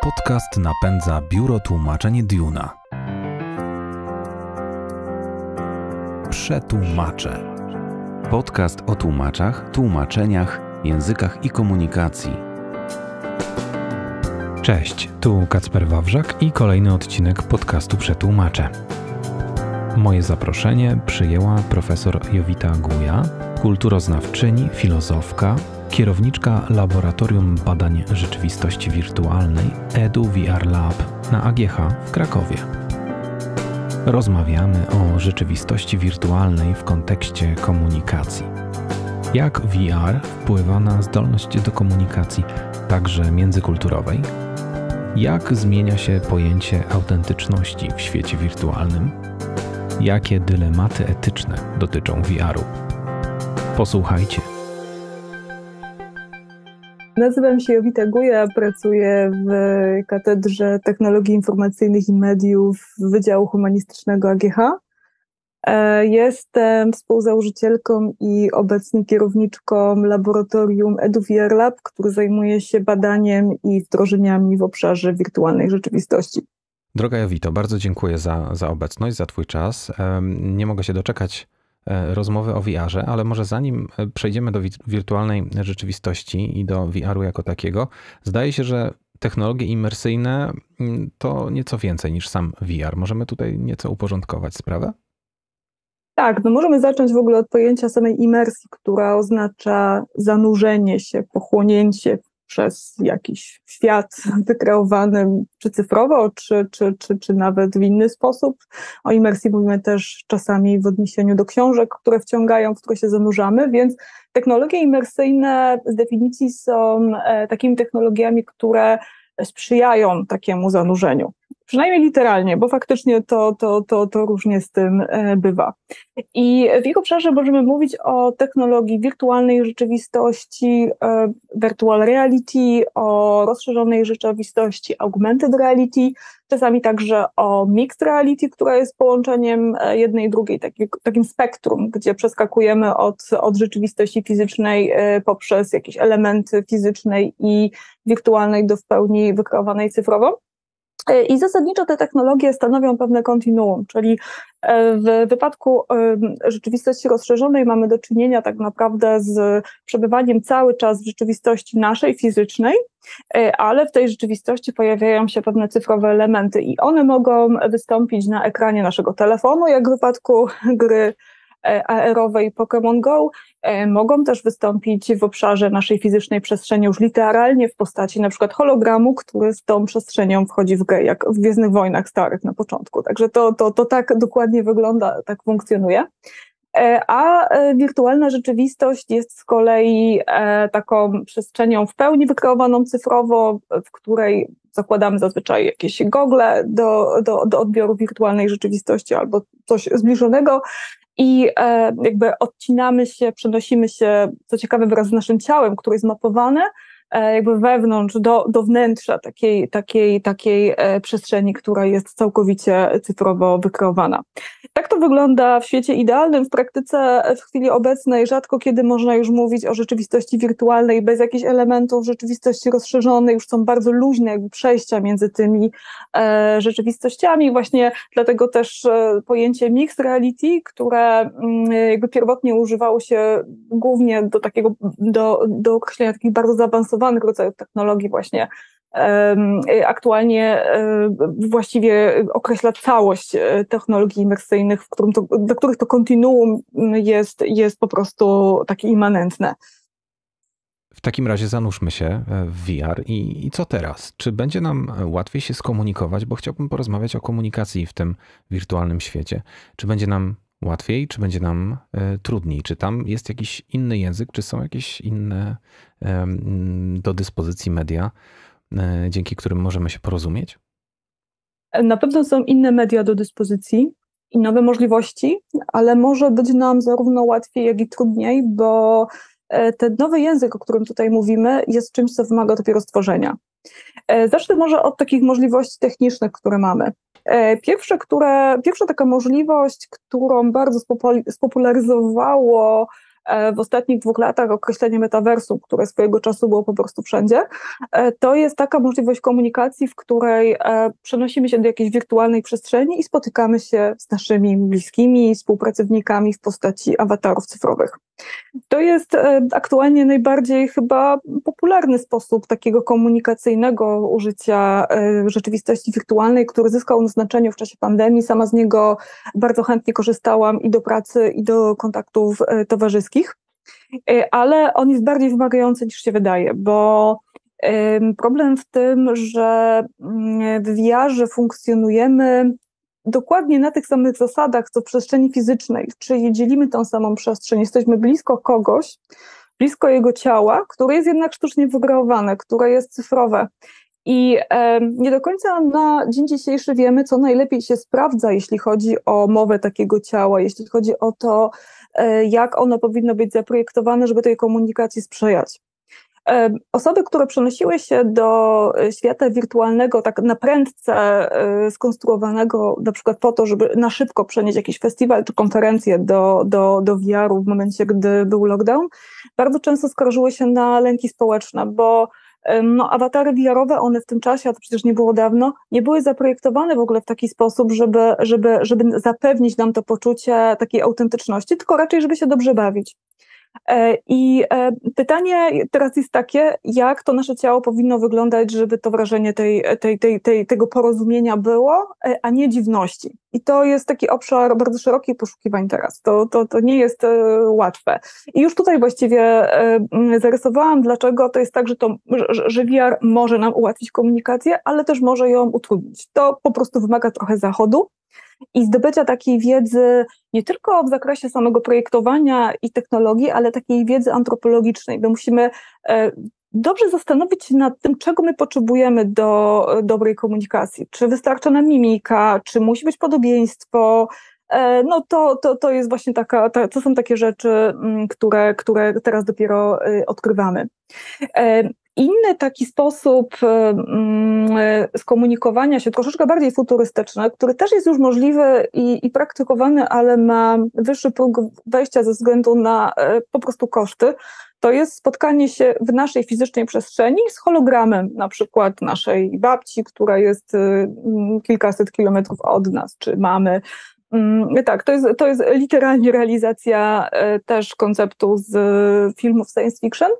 Podcast napędza biuro tłumaczeń Duna. Przetłumacze. Podcast o tłumaczach, tłumaczeniach, językach i komunikacji. Cześć, tu Kacper Wawrzak i kolejny odcinek podcastu Przetłumacze. Moje zaproszenie przyjęła profesor Jowita Guja, kulturoznawczyni, filozofka, kierowniczka Laboratorium Badań Rzeczywistości Wirtualnej EduVR Lab na AGH w Krakowie. Rozmawiamy o rzeczywistości wirtualnej w kontekście komunikacji. Jak VR wpływa na zdolność do komunikacji, także międzykulturowej? Jak zmienia się pojęcie autentyczności w świecie wirtualnym? Jakie dylematy etyczne dotyczą VR-u? Posłuchajcie. Nazywam się Jowita Guja, pracuję w Katedrze Technologii Informacyjnych i Mediów Wydziału Humanistycznego AGH. Jestem współzałożycielką i obecnie kierowniczką laboratorium EduVR Lab, który zajmuje się badaniem i wdrożeniami w obszarze wirtualnej rzeczywistości. Droga Jowito, bardzo dziękuję za obecność, za Twój czas. Nie mogę się doczekać rozmowy o VR-ze, ale może zanim przejdziemy do wirtualnej rzeczywistości i do VR-u jako takiego, zdaje się, że technologie imersyjne to nieco więcej niż sam VR. Możemy tutaj nieco uporządkować sprawę? Tak, możemy zacząć w ogóle od pojęcia samej imersji, która oznacza zanurzenie się, pochłonięcie przez jakiś świat wykreowany czy cyfrowo, czy nawet w inny sposób. O imersji mówimy też czasami w odniesieniu do książek, które wciągają, w które się zanurzamy, więc technologie imersyjne z definicji są takimi technologiami, które sprzyjają takiemu zanurzeniu. Przynajmniej literalnie, bo faktycznie to różnie z tym bywa. I w ich obszarze możemy mówić o technologii wirtualnej rzeczywistości, virtual reality, o rozszerzonej rzeczywistości, augmented reality, czasami także o mixed reality, która jest połączeniem jednej i drugiej, takim spektrum, gdzie przeskakujemy od rzeczywistości fizycznej poprzez jakieś elementy fizycznej i wirtualnej do w pełni wykreowanej cyfrowo. I zasadniczo te technologie stanowią pewne kontinuum, czyli w wypadku rzeczywistości rozszerzonej mamy do czynienia tak naprawdę z przebywaniem cały czas w rzeczywistości naszej fizycznej, ale w tej rzeczywistości pojawiają się pewne cyfrowe elementy i one mogą wystąpić na ekranie naszego telefonu, jak w wypadku gry AR-owej Pokémon Go, mogą też wystąpić w obszarze naszej fizycznej przestrzeni już literalnie w postaci na przykład hologramu, który z tą przestrzenią wchodzi w grę, jak w Gwiezdnych Wojnach starych na początku. Także to tak dokładnie wygląda, tak funkcjonuje. A wirtualna rzeczywistość jest z kolei taką przestrzenią w pełni wykreowaną cyfrowo, w której zakładamy zazwyczaj jakieś gogle do odbioru wirtualnej rzeczywistości albo coś zbliżonego. I jakby odcinamy się, przenosimy się, co ciekawe, wraz z naszym ciałem, które jest mapowane jakby wewnątrz, do wnętrza takiej przestrzeni, która jest całkowicie cyfrowo wykreowana. Tak to wygląda w świecie idealnym. W praktyce w chwili obecnej rzadko kiedy można już mówić o rzeczywistości wirtualnej bez jakichś elementów rzeczywistości rozszerzonej. Już są bardzo luźne jakby przejścia między tymi rzeczywistościami. Właśnie dlatego też pojęcie mixed reality, które jakby pierwotnie używało się głównie do określenia takich bardzo zaawansowanych rodzajów technologii właśnie, aktualnie właściwie określa całość technologii imersyjnych, dla których to kontinuum jest po prostu takie immanentne. W takim razie zanurzmy się w VR i co teraz? Czy będzie nam łatwiej się skomunikować? Bo chciałbym porozmawiać o komunikacji w tym wirtualnym świecie. Czy będzie nam łatwiej, czy będzie nam trudniej? Czy tam jest jakiś inny język, czy są jakieś inne do dyspozycji media, dzięki którym możemy się porozumieć? Na pewno są inne media do dyspozycji i nowe możliwości, ale może być nam zarówno łatwiej, jak i trudniej, bo ten nowy język, o którym tutaj mówimy, jest czymś, co wymaga dopiero stworzenia. Zacznę może od takich możliwości technicznych, które mamy. Pierwsza taka możliwość, którą bardzo spopularyzowało w ostatnich 2 latach określenie metaversum, które swojego czasu było po prostu wszędzie, to jest taka możliwość komunikacji, w której przenosimy się do jakiejś wirtualnej przestrzeni i spotykamy się z naszymi bliskimi, współpracownikami w postaci awatarów cyfrowych. To jest aktualnie najbardziej chyba popularny sposób takiego komunikacyjnego użycia rzeczywistości wirtualnej, który zyskał na znaczeniu w czasie pandemii. Sama z niego bardzo chętnie korzystałam i do pracy, i do kontaktów towarzyskich, ale on jest bardziej wymagający niż się wydaje, bo problem w tym, że w VR-ze funkcjonujemy dokładnie na tych samych zasadach, co w przestrzeni fizycznej, czyli dzielimy tą samą przestrzeń, jesteśmy blisko kogoś, blisko jego ciała, które jest jednak sztucznie wykreowane, które jest cyfrowe. I nie do końca na dzień dzisiejszy wiemy, co najlepiej się sprawdza, jeśli chodzi o mowę takiego ciała, jeśli chodzi o to, jak ono powinno być zaprojektowane, żeby tej komunikacji sprzyjać. Osoby, które przenosiły się do świata wirtualnego tak na prędce skonstruowanego na przykład po to, żeby na szybko przenieść jakiś festiwal czy konferencję do VR-u w momencie, gdy był lockdown, bardzo często skarżyły się na lęki społeczne, bo awatary VR-owe, one w tym czasie, a to przecież nie było dawno, nie były zaprojektowane w ogóle w taki sposób, żeby zapewnić nam to poczucie takiej autentyczności, tylko raczej, żeby się dobrze bawić. I pytanie teraz jest takie, jak to nasze ciało powinno wyglądać, żeby to wrażenie tego porozumienia było, a nie dziwności. I to jest taki obszar bardzo szerokich poszukiwań teraz. To nie jest łatwe. I już tutaj właściwie zarysowałam, dlaczego to jest tak, że VR może nam ułatwić komunikację, ale też może ją utrudnić. To po prostu wymaga trochę zachodu i zdobycia takiej wiedzy nie tylko w zakresie samego projektowania i technologii, ale takiej wiedzy antropologicznej, bo musimy dobrze zastanowić się nad tym, czego my potrzebujemy do dobrej komunikacji. Czy wystarcza nam mimika, czy musi być podobieństwo. No to jest właśnie to są takie rzeczy, które teraz dopiero odkrywamy. Inny taki sposób skomunikowania się, troszeczkę bardziej futurystyczny, który też jest już możliwy i praktykowany, ale ma wyższy próg wejścia ze względu na po prostu koszty, to jest spotkanie się w naszej fizycznej przestrzeni z hologramem, na przykład naszej babci, która jest kilkaset kilometrów od nas, czy mamy. Tak, to jest literalnie realizacja też konceptu z filmów science fiction.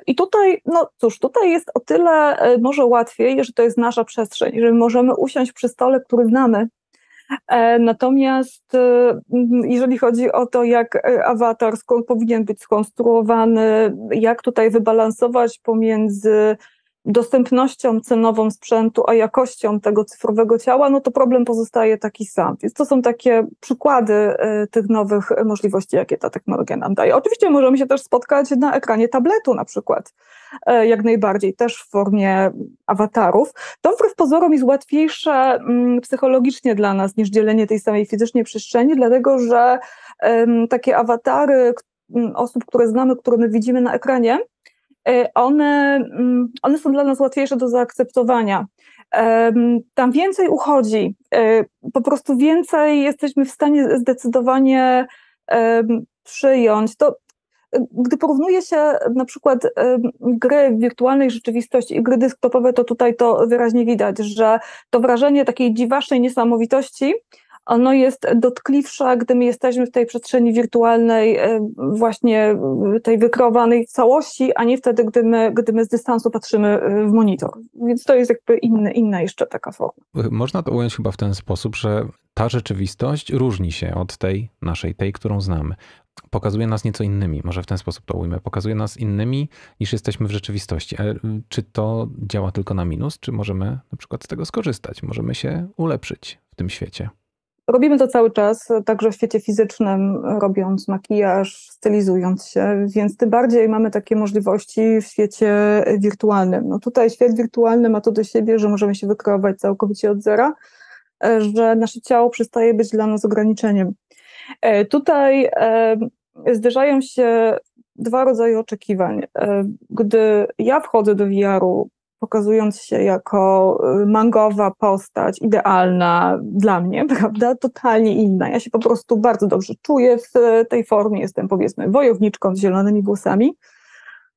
I tutaj, no cóż, tutaj jest o tyle może łatwiej, że to jest nasza przestrzeń, że możemy usiąść przy stole, który znamy. Natomiast jeżeli chodzi o to, jak awatar powinien być skonstruowany, jak tutaj wybalansować pomiędzy dostępnością cenową sprzętu, a jakością tego cyfrowego ciała, no to problem pozostaje taki sam. Więc to są takie przykłady tych nowych możliwości, jakie ta technologia nam daje. Oczywiście możemy się też spotkać na ekranie tabletu na przykład, jak najbardziej, też w formie awatarów. To wbrew pozorom jest łatwiejsze psychologicznie dla nas niż dzielenie tej samej fizycznie przestrzeni, dlatego że takie awatary osób, które znamy, które my widzimy na ekranie, one są dla nas łatwiejsze do zaakceptowania. Tam więcej uchodzi, po prostu więcej jesteśmy w stanie zdecydowanie przyjąć. To, gdy porównuje się na przykład gry w wirtualnej rzeczywistości i gry desktopowe, to tutaj to wyraźnie widać, że to wrażenie takiej dziwacznej niesamowitości, ono jest dotkliwsze, gdy my jesteśmy w tej przestrzeni wirtualnej, właśnie tej wykreowanej w całości, a nie wtedy, gdy my z dystansu patrzymy w monitor. Więc to jest jakby inna jeszcze taka forma. Można to ująć chyba w ten sposób, że ta rzeczywistość różni się od tej naszej, tej, którą znamy. Pokazuje nas nieco innymi, może w ten sposób to ujmę. Pokazuje nas innymi niż jesteśmy w rzeczywistości. Ale czy to działa tylko na minus, czy możemy na przykład z tego skorzystać? Możemy się ulepszyć w tym świecie? Robimy to cały czas, także w świecie fizycznym, robiąc makijaż, stylizując się, więc tym bardziej mamy takie możliwości w świecie wirtualnym. No tutaj świat wirtualny ma to do siebie, że możemy się wykreować całkowicie od zera, że nasze ciało przestaje być dla nas ograniczeniem. Tutaj zderzają się dwa rodzaje oczekiwań. Gdy ja wchodzę do VR-u, pokazując się jako mangowa postać, idealna dla mnie, prawda, totalnie inna. Ja się po prostu bardzo dobrze czuję w tej formie, jestem powiedzmy wojowniczką z zielonymi włosami.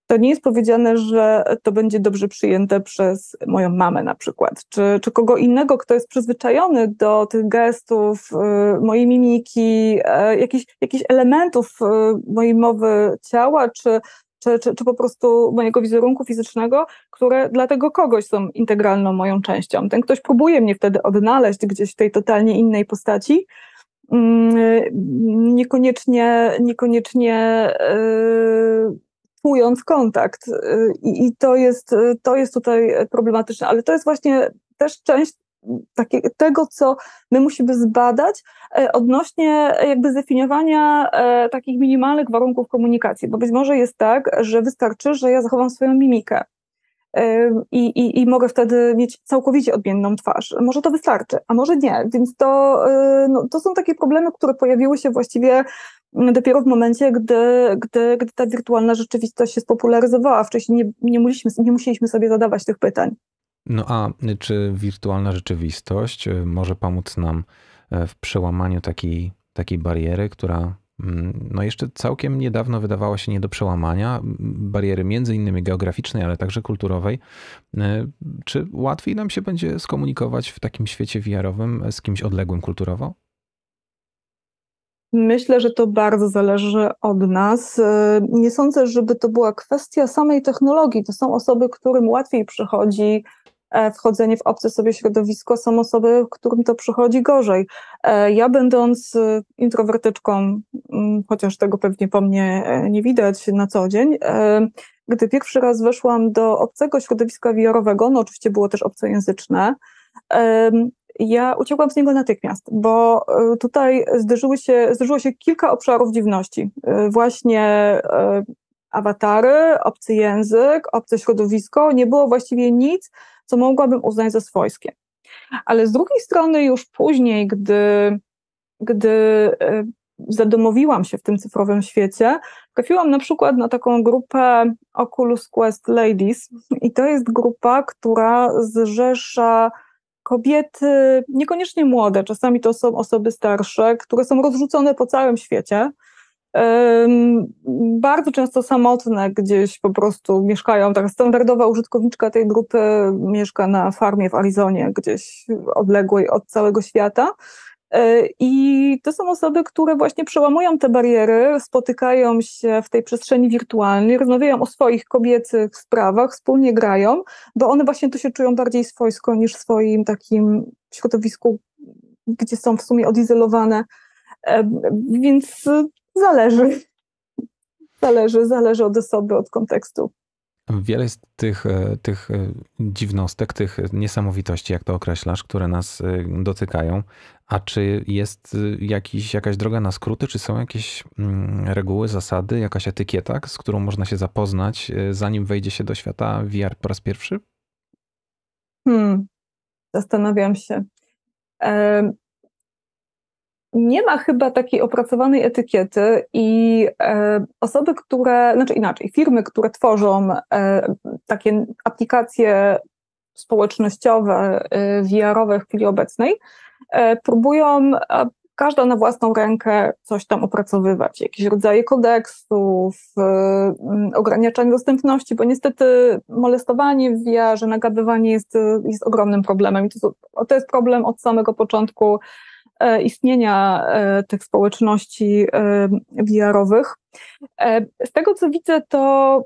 To nie jest powiedziane, że to będzie dobrze przyjęte przez moją mamę na przykład, czy kogo innego, kto jest przyzwyczajony do tych gestów, mojej mimiki, jakichś elementów mojej mowy ciała, czy po prostu mojego wizerunku fizycznego, które dla tego kogoś są integralną moją częścią. Ten ktoś próbuje mnie wtedy odnaleźć gdzieś w tej totalnie innej postaci, niekoniecznie czując kontakt. I to jest tutaj problematyczne, ale to jest właśnie też część tego, co my musimy zbadać odnośnie jakby zdefiniowania takich minimalnych warunków komunikacji, bo być może jest tak, że wystarczy, że ja zachowam swoją mimikę i mogę wtedy mieć całkowicie odmienną twarz. Może to wystarczy, a może nie, więc to są takie problemy, które pojawiły się właściwie dopiero w momencie, gdy ta wirtualna rzeczywistość się spopularyzowała. Wcześniej nie musieliśmy sobie zadawać tych pytań. No a czy wirtualna rzeczywistość może pomóc nam w przełamaniu takiej bariery, która no jeszcze całkiem niedawno wydawała się nie do przełamania, bariery między innymi geograficznej, ale także kulturowej? Czy łatwiej nam się będzie skomunikować w takim świecie VR-owym z kimś odległym kulturowo? Myślę, że to bardzo zależy od nas. Nie sądzę, żeby to była kwestia samej technologii. To są osoby, którym łatwiej przychodzi wchodzenie w obce sobie środowisko, są osoby, którym to przychodzi gorzej. Ja będąc introwertyczką, chociaż tego pewnie po mnie nie widać na co dzień, gdy pierwszy raz weszłam do obcego środowiska VR-owego, no oczywiście było też obcojęzyczne, ja uciekłam z niego natychmiast, bo tutaj zderzyło się kilka obszarów dziwności. Właśnie awatary, obcy język, obce środowisko, nie było właściwie nic, co mogłabym uznać za swojskie. Ale z drugiej strony już później, gdy zadomowiłam się w tym cyfrowym świecie, trafiłam na przykład na taką grupę Oculus Quest Ladies i to jest grupa, która zrzesza kobiety niekoniecznie młode, czasami to są osoby starsze, które są rozrzucone po całym świecie, bardzo często samotne gdzieś po prostu mieszkają. Taka standardowa użytkowniczka tej grupy mieszka na farmie w Arizonie, gdzieś odległej od całego świata. I to są osoby, które właśnie przełamują te bariery, spotykają się w tej przestrzeni wirtualnej, rozmawiają o swoich kobiecych sprawach, wspólnie grają, bo one właśnie tu się czują bardziej swojsko niż w swoim takim środowisku, gdzie są w sumie odizolowane. Więc zależy od osoby, od kontekstu. Wiele jest tych dziwnostek, tych niesamowitości, jak to określasz, które nas dotykają. A czy jest jakaś droga na skróty? Czy są jakieś reguły, zasady, jakaś etykieta, z którą można się zapoznać, zanim wejdzie się do świata VR po raz pierwszy? Zastanawiam się. Nie ma chyba takiej opracowanej etykiety i osoby, firmy, które tworzą takie aplikacje społecznościowe, VR-owe w chwili obecnej, próbują każda na własną rękę coś tam opracowywać, jakieś rodzaje kodeksów, ograniczanie dostępności, bo niestety molestowanie w VR-ze, nagabywanie jest ogromnym problemem. I to jest problem od samego początku istnienia tych społeczności VR-owych. Z tego, co widzę, to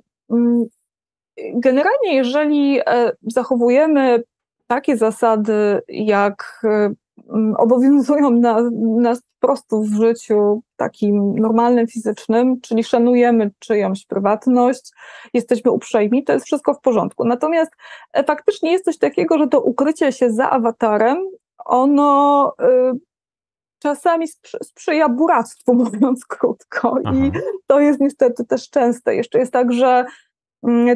generalnie jeżeli zachowujemy takie zasady, jak obowiązują nas po prostu w życiu takim normalnym, fizycznym, czyli szanujemy czyjąś prywatność, jesteśmy uprzejmi, to jest wszystko w porządku. Natomiast faktycznie jest coś takiego, że to ukrycie się za awatarem, ono czasami sprzyja buractwu, mówiąc krótko. Aha. I to jest niestety też częste. Jeszcze jest tak, że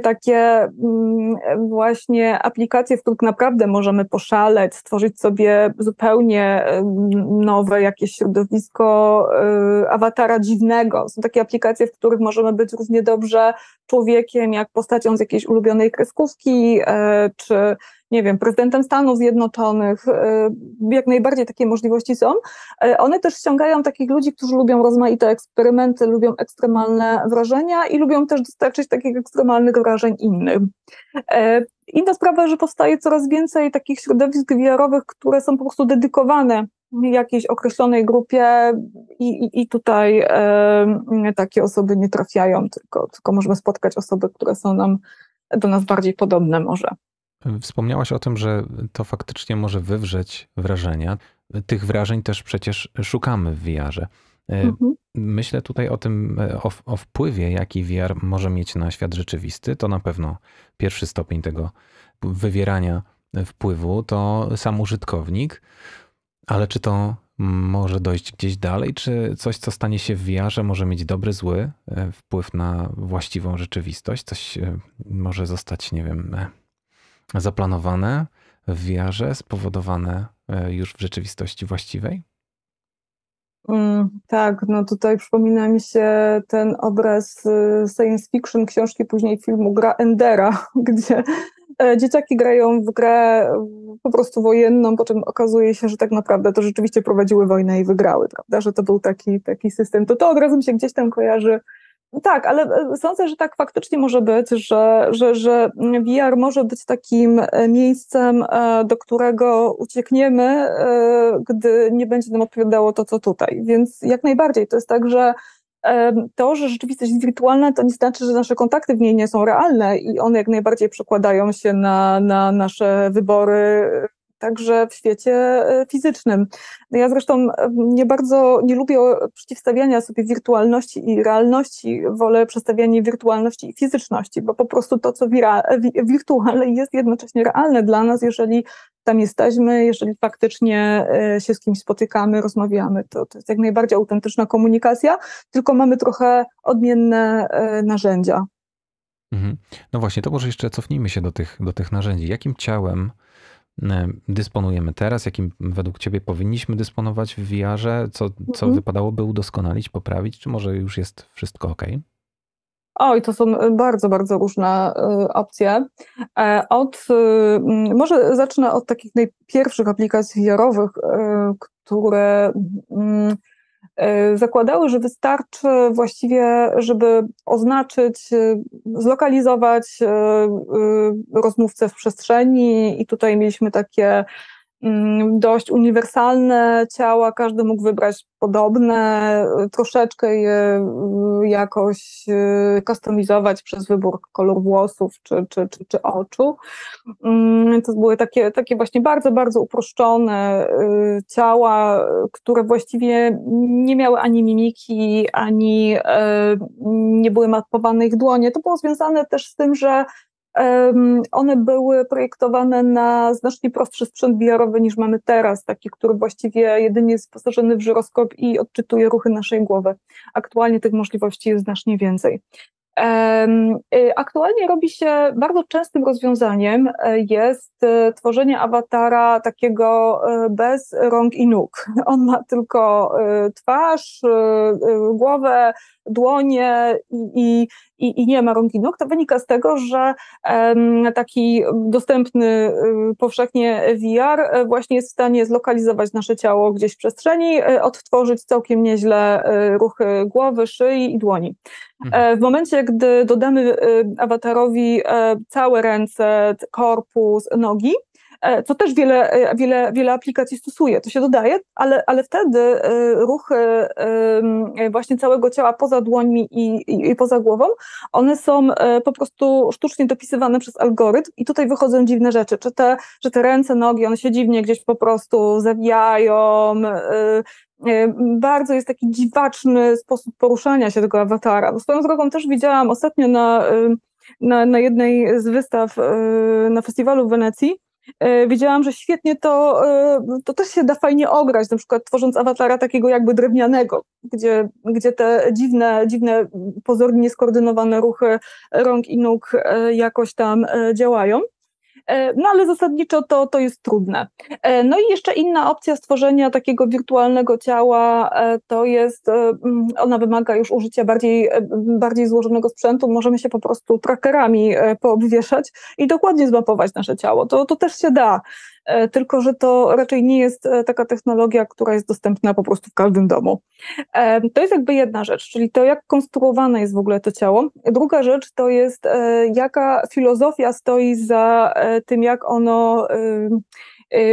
takie właśnie aplikacje, w których naprawdę możemy poszaleć, stworzyć sobie zupełnie nowe jakieś środowisko awatara dziwnego. Są takie aplikacje, w których możemy być równie dobrze człowiekiem, jak postacią z jakiejś ulubionej kreskówki, czy nie wiem, prezydentem Stanów Zjednoczonych. Jak najbardziej takie możliwości są. One też ściągają takich ludzi, którzy lubią rozmaite eksperymenty, lubią ekstremalne wrażenia i lubią też dostarczyć takich ekstremalnych wrażeń innym. Inna sprawa, że powstaje coraz więcej takich środowisk VR-owych, które są po prostu dedykowane jakiejś określonej grupie i tutaj takie osoby nie trafiają, tylko możemy spotkać osoby, które są do nas bardziej podobne może. Wspomniałaś o tym, że to faktycznie może wywrzeć wrażenia. Tych wrażeń też przecież szukamy w VR-ze. Myślę tutaj o tym, o wpływie, jaki VR może mieć na świat rzeczywisty. To na pewno pierwszy stopień tego wywierania wpływu to sam użytkownik, ale czy to może dojść gdzieś dalej, czy coś, co stanie się w VR-ze, może mieć dobry, zły wpływ na właściwą rzeczywistość? Coś może zostać, nie wiem, zaplanowane w VR-ze, spowodowane już w rzeczywistości właściwej? Tak, no tutaj przypomina mi się ten obraz science fiction, książki, później filmu Gra Endera, gdzie dzieciaki grają w grę po prostu wojenną, po czym okazuje się, że tak naprawdę to rzeczywiście prowadziły wojnę i wygrały, prawda, że to był taki system. To od razu mi się gdzieś tam kojarzy. Tak, ale sądzę, że tak faktycznie może być, że VR może być takim miejscem, do którego uciekniemy, gdy nie będzie nam odpowiadało to, co tutaj. Więc jak najbardziej to jest tak, że to, że rzeczywistość jest wirtualna, to nie znaczy, że nasze kontakty w niej nie są realne i one jak najbardziej przekładają się na nasze wybory, także w świecie fizycznym. Ja zresztą nie lubię przeciwstawiania sobie wirtualności i realności, wolę przestawianie wirtualności i fizyczności, bo po prostu to, co wirtualne jest jednocześnie realne dla nas, jeżeli tam jesteśmy, jeżeli faktycznie się z kimś spotykamy, rozmawiamy, to jest jak najbardziej autentyczna komunikacja, tylko mamy trochę odmienne narzędzia. No właśnie, to może jeszcze cofnijmy się do tych narzędzi. Jakim ciałem dysponujemy teraz? Jakim według Ciebie powinniśmy dysponować w VR-ze? Co wypadałoby udoskonalić, poprawić? Czy może już jest wszystko ok? Oj, to są bardzo, bardzo różne opcje. Może zacznę od takich najpierwszych aplikacji VR-owych, które zakładały, że wystarczy właściwie, żeby oznaczyć, zlokalizować rozmówcę w przestrzeni i tutaj mieliśmy takie dość uniwersalne ciała, każdy mógł wybrać podobne, troszeczkę je jakoś kustomizować przez wybór koloru włosów czy oczu. To były takie właśnie bardzo, bardzo uproszczone ciała, które właściwie nie miały ani mimiki, ani nie były mapowane ich dłonie. To było związane też z tym, że one były projektowane na znacznie prostszy sprzęt VR-owy niż mamy teraz, taki, który właściwie jedynie jest wyposażony w żyroskop i odczytuje ruchy naszej głowy. Aktualnie tych możliwości jest znacznie więcej. Aktualnie robi się bardzo częstym rozwiązaniem jest tworzenie awatara takiego bez rąk i nóg. On ma tylko twarz, głowę, dłonie i nie ma rąk i nóg. To wynika z tego, że taki dostępny powszechnie VR właśnie jest w stanie zlokalizować nasze ciało gdzieś w przestrzeni, odtworzyć całkiem nieźle ruchy głowy, szyi i dłoni. W momencie, gdy dodamy awatarowi całe ręce, korpus, nogi, co też wiele aplikacji stosuje, to się dodaje, ale wtedy ruchy właśnie całego ciała poza dłońmi i poza głową, one są po prostu sztucznie dopisywane przez algorytm i tutaj wychodzą dziwne rzeczy, że te ręce, nogi, one się dziwnie gdzieś po prostu zawijają, bardzo jest taki dziwaczny sposób poruszania się tego awatara. No, swoją drogą też widziałam ostatnio na jednej z wystaw na festiwalu w Wenecji, Widziałam, że świetnie to też się da fajnie ograć, na przykład tworząc awatara takiego jakby drewnianego, gdzie te dziwne, pozornie nieskoordynowane ruchy rąk i nóg jakoś tam działają. No ale zasadniczo to jest trudne. No i jeszcze inna opcja stworzenia takiego wirtualnego ciała to jest, ona wymaga już użycia bardziej złożonego sprzętu, możemy się po prostu trackerami poobwieszać i dokładnie zmapować nasze ciało. To też się da, tylko że to raczej nie jest taka technologia, która jest dostępna po prostu w każdym domu. To jest jakby jedna rzecz, czyli to, jak konstruowane jest w ogóle to ciało. Druga rzecz to jest, jaka filozofia stoi za tym, jak ono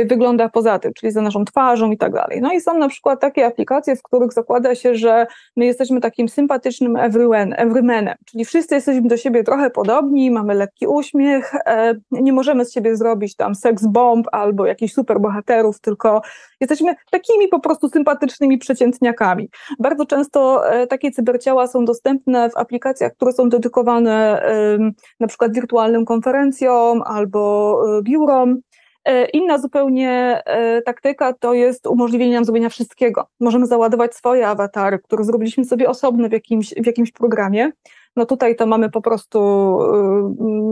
wygląda poza tym, czyli za naszą twarzą i tak dalej. No i są na przykład takie aplikacje, w których zakłada się, że my jesteśmy takim sympatycznym everymanem, czyli wszyscy jesteśmy do siebie trochę podobni, mamy lekki uśmiech, nie możemy z siebie zrobić tam sex bomb albo jakichś superbohaterów, tylko jesteśmy takimi po prostu sympatycznymi przeciętniakami. Bardzo często takie cyberciała są dostępne w aplikacjach, które są dedykowane na przykład wirtualnym konferencjom albo biurom. Inna zupełnie taktyka to jest umożliwienie nam zrobienia wszystkiego. Możemy załadować swoje awatary, które zrobiliśmy sobie osobno w jakimś programie. No tutaj to mamy po prostu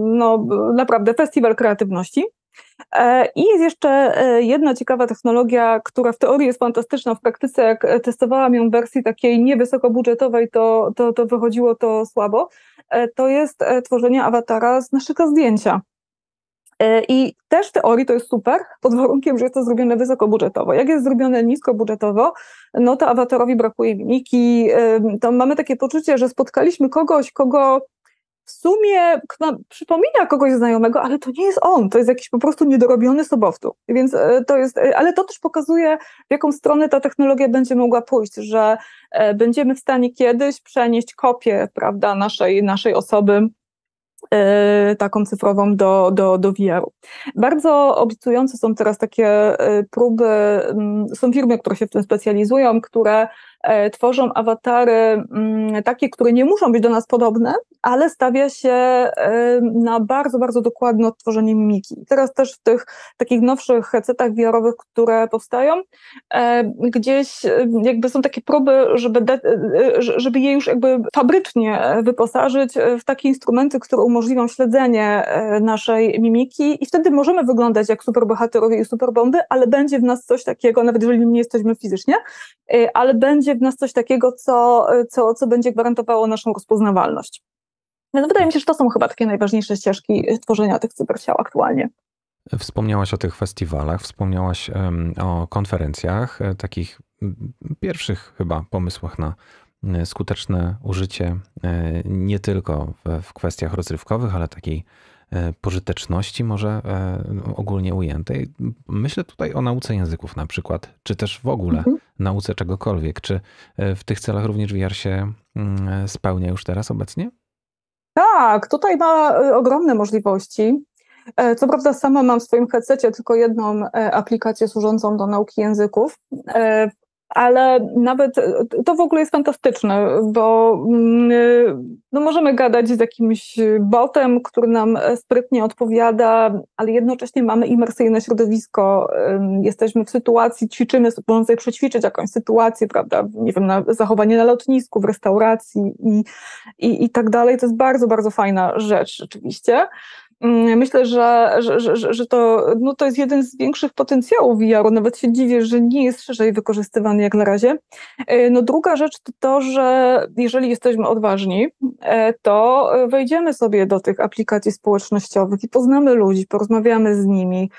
no, naprawdę festiwal kreatywności. I jest jeszcze jedna ciekawa technologia, która w teorii jest fantastyczna, w praktyce jak testowałam ją w wersji takiej niewysokobudżetowej, to wychodziło to słabo. To jest tworzenie awatara z naszego zdjęcia. I też w teorii to jest super, pod warunkiem, że jest to zrobione wysokobudżetowo. Jak jest zrobione niskobudżetowo, no to awatarowi brakuje mimiki, to mamy takie poczucie, że spotkaliśmy kogoś, kogo w sumie przypomina kogoś znajomego, ale to nie jest on, to jest jakiś po prostu niedorobiony sobowtór. Więc to jest, ale to też pokazuje, w jaką stronę ta technologia będzie mogła pójść, że będziemy w stanie kiedyś przenieść kopię, prawda, naszej osoby, taką cyfrową do VR-u. Bardzo obiecujące są teraz takie próby, są firmy, które się w tym specjalizują, które tworzą awatary takie, które nie muszą być do nas podobne, ale stawia się na bardzo, bardzo dokładne odtworzenie mimiki. I teraz też w tych takich nowszych headsetach VR-owych, które powstają, gdzieś jakby są takie próby, żeby je już jakby fabrycznie wyposażyć w takie instrumenty, które umożliwią śledzenie naszej mimiki i wtedy możemy wyglądać jak superbohaterowie i superbomby, ale będzie w nas coś takiego, nawet jeżeli nie jesteśmy fizycznie, ale będzie w nas coś takiego, co będzie gwarantowało naszą rozpoznawalność. Więc wydaje mi się, że to są chyba takie najważniejsze ścieżki tworzenia tych cyberciał aktualnie. Wspomniałaś o tych festiwalach, wspomniałaś o konferencjach, takich pierwszych chyba pomysłach na skuteczne użycie nie tylko w kwestiach rozrywkowych, ale takiej pożyteczności może ogólnie ujętej. Myślę tutaj o nauce języków na przykład, czy też w ogóle nauce czegokolwiek. Czy w tych celach również VR się spełnia już teraz obecnie? Tak, tutaj ma ogromne możliwości. Co prawda sama mam w swoim headsetie tylko jedną aplikację służącą do nauki języków, ale nawet to w ogóle jest fantastyczne, bo no możemy gadać z jakimś botem, który nam sprytnie odpowiada, ale jednocześnie mamy imersyjne środowisko, jesteśmy w sytuacji, ćwiczymy, możemy sobie przećwiczyć jakąś sytuację, prawda, nie wiem, zachowanie na lotnisku, w restauracji i tak dalej. To jest bardzo, bardzo fajna rzecz rzeczywiście. Myślę, że to jest jeden z większych potencjałów VR-u. Nawet się dziwię, że nie jest szerzej wykorzystywany jak na razie. No druga rzecz to to, że jeżeli jesteśmy odważni, to wejdziemy sobie do tych aplikacji społecznościowych i poznamy ludzi, porozmawiamy z nimi.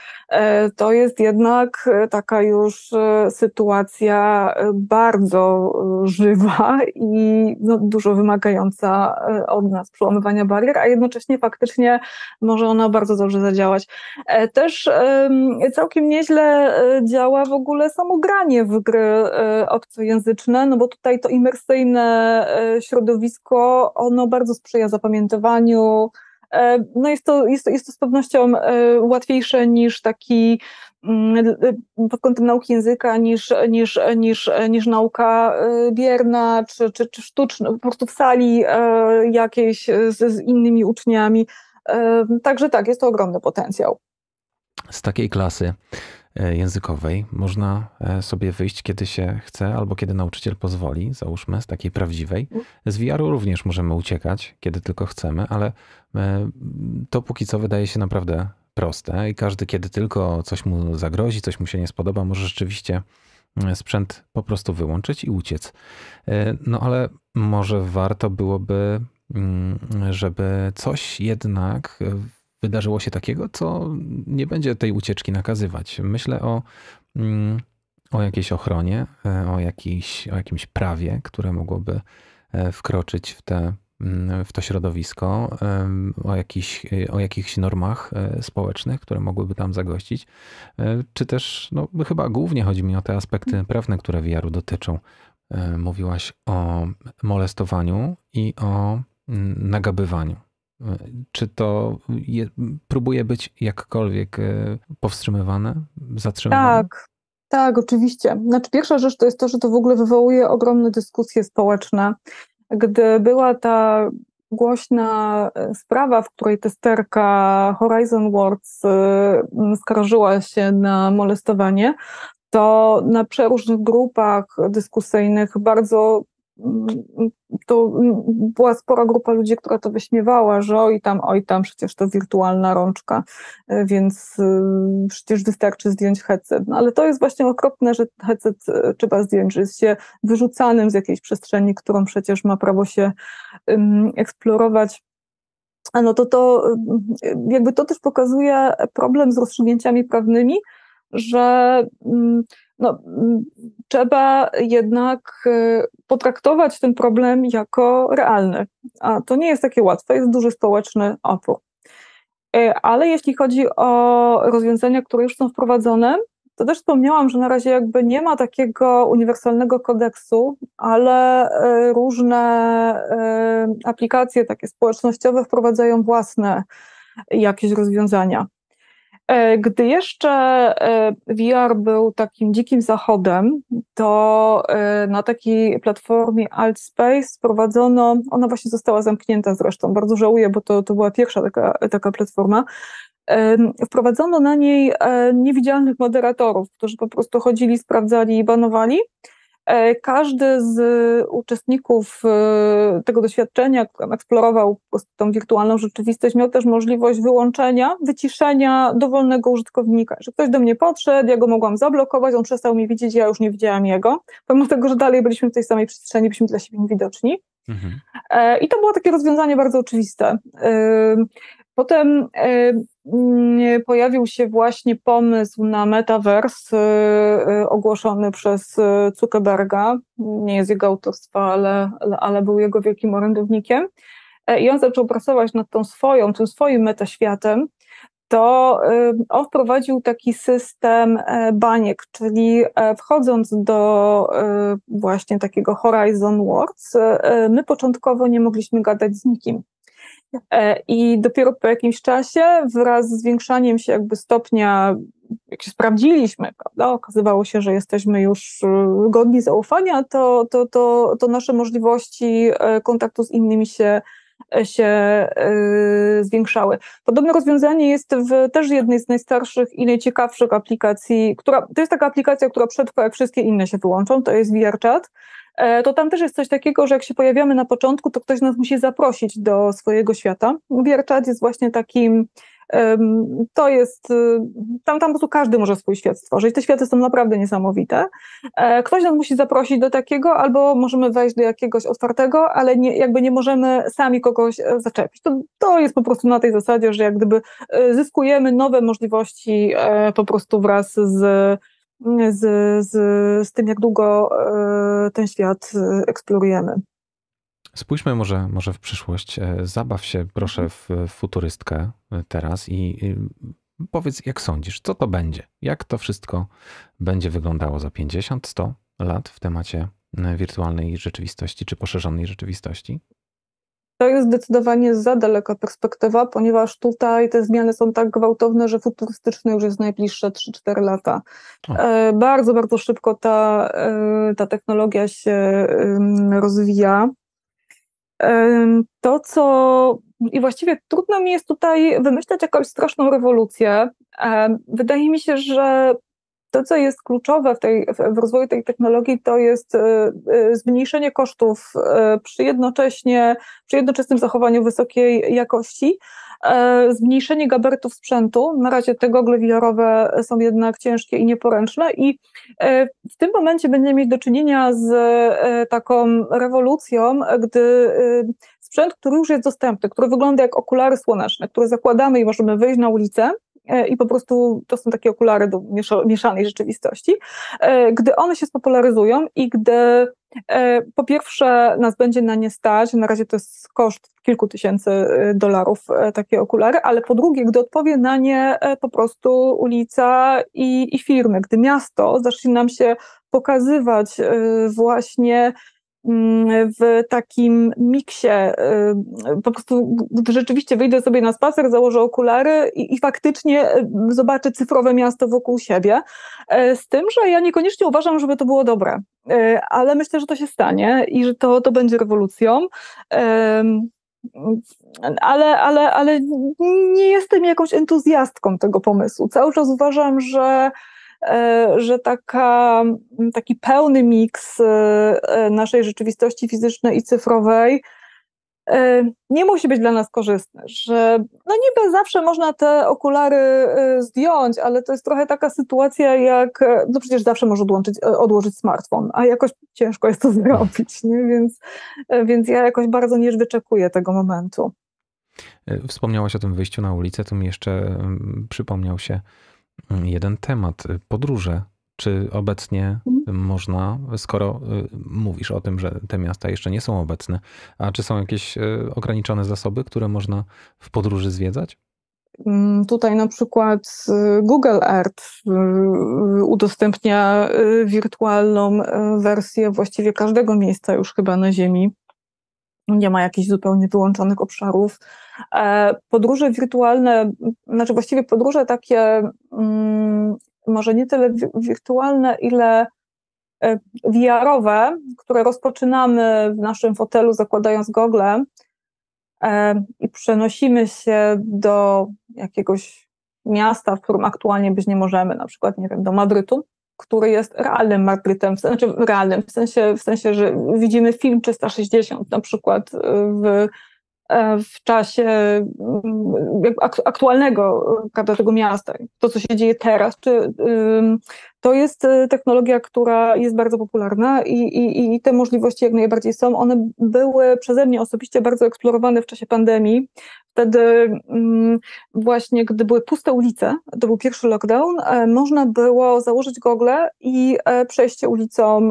To jest jednak taka już sytuacja bardzo żywa i no, dużo wymagająca od nas przełamywania barier, a jednocześnie faktycznie może ona bardzo dobrze zadziałać. Też całkiem nieźle działa w ogóle samo granie w gry obcojęzyczne, no bo tutaj to imersyjne środowisko, ono bardzo sprzyja zapamiętywaniu. No jest to z pewnością łatwiejsze niż taki pod kątem nauki języka niż nauka bierna czy sztuczna, po prostu w sali jakiejś z innymi uczniami. Także tak, jest to ogromny potencjał. z takiej klasy językowej można sobie wyjść, kiedy się chce, albo kiedy nauczyciel pozwoli, załóżmy, z takiej prawdziwej. Z VR-u również możemy uciekać, kiedy tylko chcemy, ale to póki co wydaje się naprawdę proste i każdy, kiedy tylko coś mu zagrozi, coś mu się nie spodoba, może rzeczywiście sprzęt po prostu wyłączyć i uciec. No ale może warto byłoby, żeby coś jednak wydarzyło się takiego, co nie będzie tej ucieczki nakazywać. Myślę o jakiejś ochronie, o jakimś prawie, które mogłoby wkroczyć w to środowisko, o jakichś normach społecznych, które mogłyby tam zagościć, czy też, no chyba głównie chodzi mi o te aspekty prawne, które VR-u dotyczą. Mówiłaś o molestowaniu i o nagabywaniu. Czy to próbuje być jakkolwiek powstrzymywane, zatrzymywane? Tak, oczywiście. Znaczy, pierwsza rzecz to jest to, że to w ogóle wywołuje ogromne dyskusje społeczne. Gdy była ta głośna sprawa, w której testerka Horizon Worlds skarżyła się na molestowanie, to na przeróżnych grupach dyskusyjnych bardzo to była spora grupa ludzi, która to wyśmiewała, że oj tam, przecież to wirtualna rączka, więc przecież wystarczy zdjąć headset. No ale to jest właśnie okropne, że headset trzeba zdjąć, że jest się wyrzucanym z jakiejś przestrzeni, którą przecież ma prawo się eksplorować. No to jakby to też pokazuje problem z rozstrzygnięciami prawnymi, że trzeba jednak potraktować ten problem jako realny. A to nie jest takie łatwe, jest duży społeczny opór. Ale jeśli chodzi o rozwiązania, które już są wprowadzone, to też wspomniałam, że na razie jakby nie ma takiego uniwersalnego kodeksu, ale różne aplikacje takie społecznościowe wprowadzają własne jakieś rozwiązania. Gdy jeszcze VR był takim dzikim zachodem, to na takiej platformie Altspace wprowadzono, ona właśnie została zamknięta zresztą, bardzo żałuję, bo to była pierwsza taka platforma, wprowadzono na niej niewidzialnych moderatorów, którzy po prostu chodzili, sprawdzali i banowali. Każdy z uczestników tego doświadczenia, który eksplorował po prostu tą wirtualną rzeczywistość, miał też możliwość wyłączenia, wyciszenia dowolnego użytkownika. Że ktoś do mnie podszedł, ja go mogłam zablokować, on przestał mnie widzieć, ja już nie widziałam jego, pomimo tego, że dalej byliśmy w tej samej przestrzeni, byliśmy dla siebie niewidoczni. Mhm. I to było takie rozwiązanie bardzo oczywiste. Potem pojawił się właśnie pomysł na metaverse ogłoszony przez Zuckerberga. Nie jest jego autorstwa, ale był jego wielkim orędownikiem. I on zaczął pracować nad tym swoim metaświatem. To on wprowadził taki system baniek, czyli wchodząc do właśnie takiego Horizon Worlds, my początkowo nie mogliśmy gadać z nikim. I dopiero po jakimś czasie, wraz z zwiększaniem się jakby stopnia, jak się sprawdziliśmy, prawda, okazywało się, że jesteśmy już godni zaufania, to nasze możliwości kontaktu z innymi się zwiększały. Podobne rozwiązanie jest w też jednej z najstarszych i najciekawszych aplikacji, to jest taka aplikacja, która przetrwa, jak wszystkie inne się wyłączą, to jest VRChat. To tam też jest coś takiego, że jak się pojawiamy na początku, to ktoś nas musi zaprosić do swojego świata. VRChat jest właśnie takim, to jest, tam po prostu każdy może swój świat stworzyć. Te światy są naprawdę niesamowite. Ktoś nas musi zaprosić do takiego, albo możemy wejść do jakiegoś otwartego, ale nie możemy sami kogoś zaczepić. To jest po prostu na tej zasadzie, że jak gdyby zyskujemy nowe możliwości po prostu wraz z tym, jak długo ten świat eksplorujemy. Spójrzmy może w przyszłość. Zabaw się proszę w futurystkę teraz i powiedz, jak sądzisz, co to będzie? Jak to wszystko będzie wyglądało za 50, 100 lat w temacie wirtualnej rzeczywistości czy poszerzonej rzeczywistości? To jest zdecydowanie za daleka perspektywa, ponieważ tutaj te zmiany są tak gwałtowne, że futurystyczne już jest najbliższe 3-4 lata. Bardzo, bardzo szybko ta technologia się rozwija. I właściwie trudno mi jest tutaj wymyślać jakąś straszną rewolucję, Wydaje mi się, że to, co jest kluczowe w rozwoju tej technologii, to jest zmniejszenie kosztów przy jednoczesnym zachowaniu wysokiej jakości, zmniejszenie gabarytów sprzętu. Na razie te gogle VR-owe są jednak ciężkie i nieporęczne i w tym momencie będziemy mieć do czynienia z taką rewolucją, gdy sprzęt, który już jest dostępny, który wygląda jak okulary słoneczne, które zakładamy i możemy wyjść na ulicę, i po prostu to są takie okulary do mieszanej rzeczywistości, gdy one się spopularyzują i gdy po pierwsze nas będzie na nie stać, na razie to jest koszt kilku tysięcy dolarów takie okulary, ale po drugie, gdy odpowie na nie po prostu ulica i firmy, gdy miasto zacznie nam się pokazywać właśnie w takim miksie, po prostu gdy rzeczywiście wyjdę sobie na spacer, założę okulary i faktycznie zobaczę cyfrowe miasto wokół siebie, z tym, że ja niekoniecznie uważam, żeby to było dobre, ale myślę, że to się stanie i że to będzie rewolucją, ale nie jestem jakąś entuzjastką tego pomysłu. Cały czas uważam, że taki pełny miks naszej rzeczywistości fizycznej i cyfrowej nie musi być dla nas korzystny, że no niby zawsze można te okulary zdjąć, ale to jest trochę taka sytuacja jak, no przecież zawsze można odłożyć smartfon, a jakoś ciężko jest to zrobić, nie? Więc ja jakoś bardzo nie wyczekuję tego momentu. Wspomniałaś o tym wyjściu na ulicę, to mi jeszcze przypomniał się jeden temat, podróże. Czy obecnie można, skoro mówisz o tym, że te miasta jeszcze nie są obecne, a czy są jakieś ograniczone zasoby, które można w podróży zwiedzać? Tutaj na przykład Google Earth udostępnia wirtualną wersję właściwie każdego miejsca już chyba na Ziemi. Nie ma jakichś zupełnie wyłączonych obszarów. Podróże wirtualne, znaczy właściwie podróże takie może nie tyle wirtualne, ile VR-owe, które rozpoczynamy w naszym fotelu zakładając gogle i przenosimy się do jakiegoś miasta, w którym aktualnie być nie możemy, na przykład, nie wiem, do Madrytu, który jest realnym Madrytem, znaczy realnym, w sensie, że widzimy film 360 na przykład w czasie aktualnego, prawda, tego miasta. To, co się dzieje teraz, to jest technologia, która jest bardzo popularna i te możliwości jak najbardziej są. One były przeze mnie osobiście bardzo eksplorowane w czasie pandemii. Wtedy właśnie, gdy były puste ulice, to był pierwszy lockdown, można było założyć gogle i przejść ulicą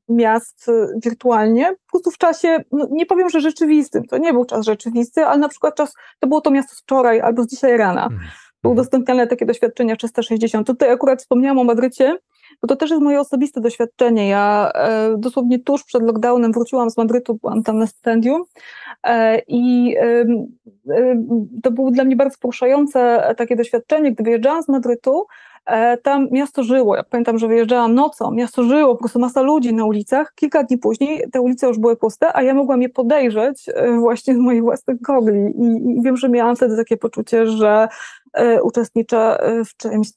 miast wirtualnie, po prostu w czasie, no nie powiem, że rzeczywistym, to nie był czas rzeczywisty, ale na przykład to było to miasto z wczoraj albo z dzisiaj rana. Były udostępniane takie doświadczenia 360. Tutaj akurat wspomniałam o Madrycie, bo to też jest moje osobiste doświadczenie. Ja dosłownie tuż przed lockdownem wróciłam z Madrytu, byłam tam na stypendium i to było dla mnie bardzo poruszające takie doświadczenie, gdy wyjeżdżałam z Madrytu, tam miasto żyło. Ja pamiętam, że wyjeżdżałam nocą, miasto żyło, po prostu masa ludzi na ulicach. Kilka dni później te ulice już były puste, a ja mogłam je podejrzeć właśnie z moich własnych gogli. I wiem, że miałam wtedy takie poczucie, że uczestniczę w czymś,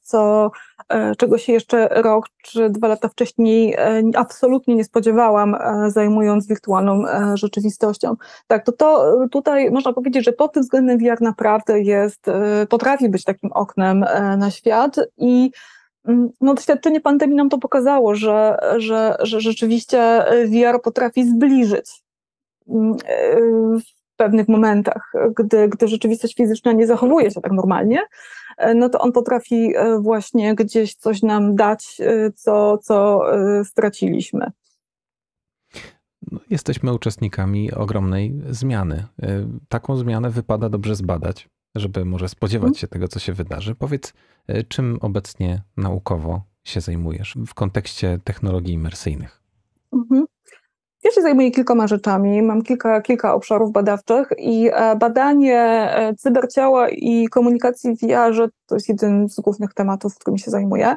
czego się jeszcze rok czy 2 lata wcześniej absolutnie nie spodziewałam, zajmując wirtualną rzeczywistością. Tak, to tutaj można powiedzieć, że pod tym względem VR naprawdę potrafi być takim oknem na świat i no, doświadczenie pandemii nam to pokazało, że rzeczywiście VR potrafi zbliżyć w pewnych momentach, gdy rzeczywistość fizyczna nie zachowuje się tak normalnie, no to on potrafi właśnie gdzieś coś nam dać, co straciliśmy. No, jesteśmy uczestnikami ogromnej zmiany. Taką zmianę wypada dobrze zbadać, żeby może spodziewać się tego, co się wydarzy. Powiedz, czym obecnie naukowo się zajmujesz w kontekście technologii imersyjnych? Ja się zajmuję kilkoma rzeczami, mam kilka obszarów badawczych i badanie cyberciała i komunikacji w VR-ze to jest jeden z głównych tematów, którymi się zajmuję.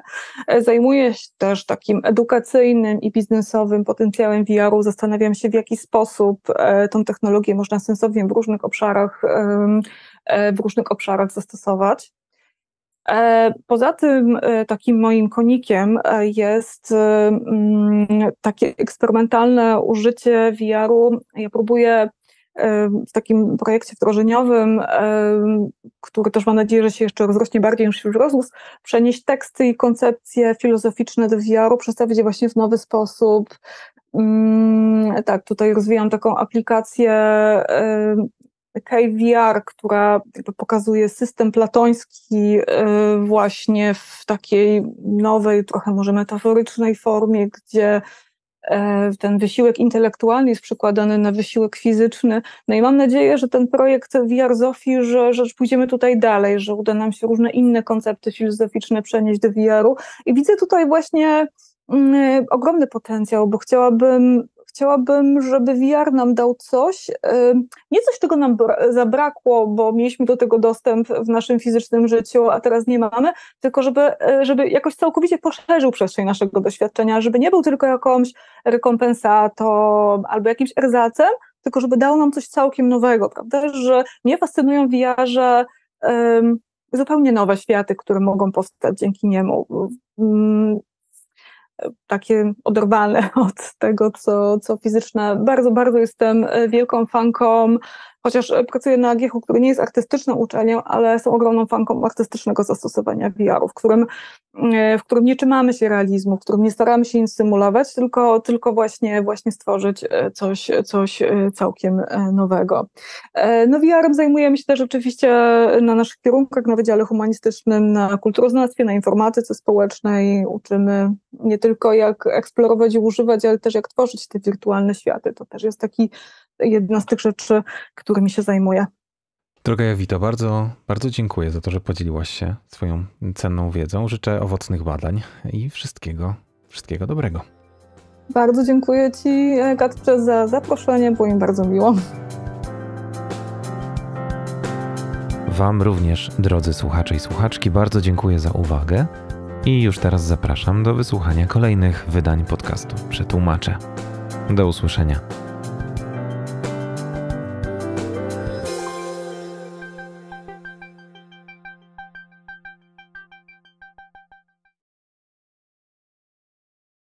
Zajmuję się też takim edukacyjnym i biznesowym potencjałem VR-u. Zastanawiam się, w jaki sposób tą technologię można sensownie w różnych obszarach zastosować. Poza tym takim moim konikiem jest takie eksperymentalne użycie VR-u. Ja próbuję w takim projekcie wdrożeniowym, który też mam nadzieję, że się jeszcze rozrośnie bardziej niż już rozrósł, przenieść teksty i koncepcje filozoficzne do VR-u, przedstawić je właśnie w nowy sposób. Tak, tutaj rozwijam taką aplikację KVR, która pokazuje system platoński właśnie w takiej nowej, trochę może metaforycznej formie, gdzie ten wysiłek intelektualny jest przekładany na wysiłek fizyczny. No i mam nadzieję, że ten projekt VR Zofii, że pójdziemy tutaj dalej, że uda nam się różne inne koncepty filozoficzne przenieść do VR-u. I widzę tutaj właśnie ogromny potencjał, bo chciałabym, żeby VR nam dał coś, nie coś, czego nam zabrakło, bo mieliśmy do tego dostęp w naszym fizycznym życiu, a teraz nie mamy, tylko żeby jakoś całkowicie poszerzył przestrzeń naszego doświadczenia, żeby nie był tylko jakąś rekompensatą albo jakimś erzacem, tylko żeby dał nam coś całkiem nowego, prawda, że mnie fascynują w VR-ze zupełnie nowe światy, które mogą powstać dzięki niemu. Takie oderwane od tego, co fizyczne. Bardzo, bardzo jestem wielką fanką, chociaż pracuję na AGH-u, który nie jest artystycznym uczelnią, ale jestem ogromną fanką artystycznego zastosowania VR-u, w którym nie trzymamy się realizmu, w którym nie staramy się nic symulować, tylko właśnie stworzyć coś całkiem nowego. No VR-em zajmujemy się też oczywiście na naszych kierunkach, na Wydziale Humanistycznym, na kulturoznawstwie, na informatyce społecznej. Uczymy nie tylko jak eksplorować i używać, ale też jak tworzyć te wirtualne światy. To też jest jedna z tych rzeczy, którymi się zajmuję. Droga Jowito, bardzo, bardzo dziękuję za to, że podzieliłaś się swoją cenną wiedzą. Życzę owocnych badań i wszystkiego dobrego. Bardzo dziękuję Ci, Kacprze, za zaproszenie, było mi bardzo miło. Wam również, drodzy słuchacze i słuchaczki, bardzo dziękuję za uwagę i już teraz zapraszam do wysłuchania kolejnych wydań podcastu Przetłumaczę. Do usłyszenia.